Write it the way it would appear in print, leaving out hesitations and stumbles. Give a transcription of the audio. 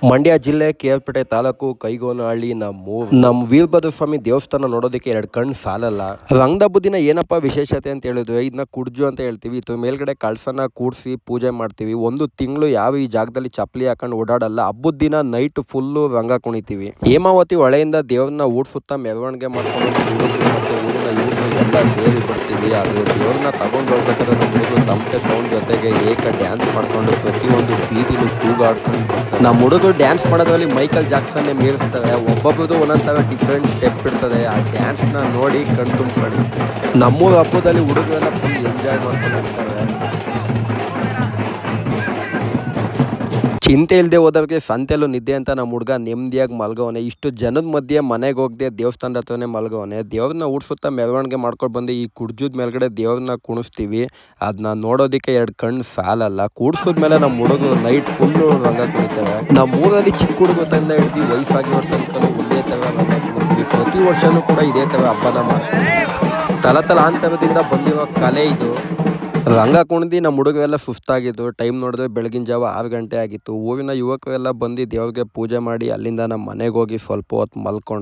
ಮಂಡ್ಯ ಜಿಲ್ಲೆ ಕೆ.ಆರ್. ಪೇಟೆ ತಾಲೂಕು ಕೈಗೋನಹಳ್ಳಿ ನಮ್ಮ ವೀರಭದ್ರ ಸ್ವಾಮಿ ದೇವಸ್ಥಾನ ನೋಡೋದಕ್ಕೆ ಎರಡು ಕಣ್ಣು ಸಾಲಲ್ಲ. ರಂಗದ ದಿನ ಏನಪ್ಪ ವಿಶೇಷತೆ ಅಂತ ಹೇಳಿದ್ರೆ ಇದನ್ನ ಕುಡ್ಜು ಅಂತ ಹೇಳ್ತೀವಿ. ಇದ್ರ ಮೇಲ್ಗಡೆ ಕಳಸನ ಕೂಡಿಸಿ ಪೂಜೆ ಮಾಡ್ತೀವಿ. ಒಂದು ತಿಂಗಳು ಯಾವ ಈ ಜಾಗದಲ್ಲಿ ಚಪ್ಪಲಿ ಹಾಕೊಂಡು ಓಡಾಡಲ್ಲ. ಹಬ್ಬದ ದಿನ ನೈಟ್ ಫುಲ್ಲು ರಂಗ ಕುಣಿತೀವಿ. ಹೇಮಾವತಿ ಹೊಳೆಯಿಂದ ದೇವ್ರನ್ನ ಊಡ್ಸುತ್ತಾ ಮೆರವಣಿಗೆ ಮಾಡ್ಕೊಂಡು ಮತ್ತೆ ಊರಿನ ಯೂತ್ರು ಎಲ್ಲ ಸೇರಿ ಬರ್ತೀವಿ. ಆದರೆ ದೇವ್ರನ್ನ ತಗೊಂಡು ಹೋಗ್ಬೇಕಾದ್ರೆ ನಮ್ಮ ತಮಟೆ ಸೌಂಡ್ ಜೊತೆಗೆ ಡ್ಯಾನ್ಸ್ ಮಾಡ್ಕೊಂಡು ಪ್ರತಿಯೊಂದು ಬೀದಿಲು ತೂಗಾಡ್ಕೊಂಡು ನಮ್ಮ ಹುಡುಗರು ಡ್ಯಾನ್ಸ್ ಮಾಡೋದ್ರಲ್ಲಿ ಮೈಕಲ್ ಜಾಕ್ಸನ್ನೇ ಮೀರಿಸ್ತಾರೆ. ಒಬ್ಬೊಬ್ರದ್ದು ಒಂದೊಂದು ಥರ ಡಿಫ್ರೆಂಟ್ ಸ್ಟೆಪ್ ಇರ್ತದೆ. ಆ ಡ್ಯಾನ್ಸ್ನ ನೋಡಿ ಕಣ್ ತುಂಬ್ಕೊಂಡು ನಮ್ಮೂರು ಹಬ್ಬದಲ್ಲಿ ಹುಡುಗರೆಲ್ಲ ಫುಲ್ ಎಂಜಾಯ್ ಮಾಡ್ಕೊಂಡು ಹೋಗ್ತಾರೆ. ಚಿಂತೆ ಇಲ್ಲದೆ ಹೋದವ್ರಿಗೆ ಸಂತೆಯಲ್ಲೂ ನಿದ್ದೆ ಅಂತ ನಮ್ಮ ಹುಡುಗ ನೆಮ್ಮದಿಯಾಗಿ ಮಲ್ಗವನೆ. ಇಷ್ಟು ಜನದ ಮಧ್ಯೆ ಮನೆಗೆ ಹೋಗದೆ ದೇವಸ್ಥಾನದ ಹತ್ರನೇ ಮಲ್ಗವನೆ. ದೇವ್ರನ್ನ ಊಡ್ಸುತ್ತಾ ಮೆರವಣಿಗೆ ಮಾಡ್ಕೊಂಡು ಬಂದು ಈ ಕುಡ್ಜದ ಮೇಲ್ಗಡೆ ದೇವ್ರನ್ನ ಕುಣಿಸ್ತೀವಿ. ಅದನ್ನ ನೋಡೋದಕ್ಕೆ ಎರಡು ಕಣ್ಣು ಸಾಲಲ್ಲ. ಕೂಡ್ಸಿದ್ಮೇಲೆ ನಮ್ಮ ಹುಡುಗರು ನೈಟ್ ಫುಲ್ಲು ರಂಗ ಕುಣಿತಾರೆ. ನಮ್ಮ ಊರಲ್ಲಿ ಚಿಕ್ಕ ಹುಡುಗರಿಂದ ಹಿಡಿದು ವಯಸ್ಸಾಗಿರೋ ತನಕ ಒಂದೇ ಥರ ರಂಗ ಕುಣಿಸ್ತೀವಿ. ಪ್ರತಿ ವರ್ಷವೂ ಕೂಡ ಇದೇ ಥರ ಹಬ್ಬನ ಮಾಡ್ತೀವಿ. ತಲತಲಾಂತರದಿಂದ ಬಂದಿರೋ ಕಲೆ ಇದು. ರಂಗ ಕುಣಿದು ನಮ್ಮ ಹುಡುಗರೆಲ್ಲ ಸುಸ್ತಾಗಿದ್ದು. ಟೈಮ್ ನೋಡಿದ್ರೆ ಬೆಳಗಿನ ಜಾವ 6 ಗಂಟೆ ಆಗಿತ್ತು. ಊರಿನ ಯುವಕರೆಲ್ಲ ಬಂದು ದೇವ್ರಿಗೆ ಪೂಜೆ ಮಾಡಿ ಅಲ್ಲಿಂದ ನಮ್ಮ ಮನೆಗೆ ಹೋಗಿ ಸ್ವಲ್ಪ ಹೊತ್ತು ಮಲ್ಕೊಂಡು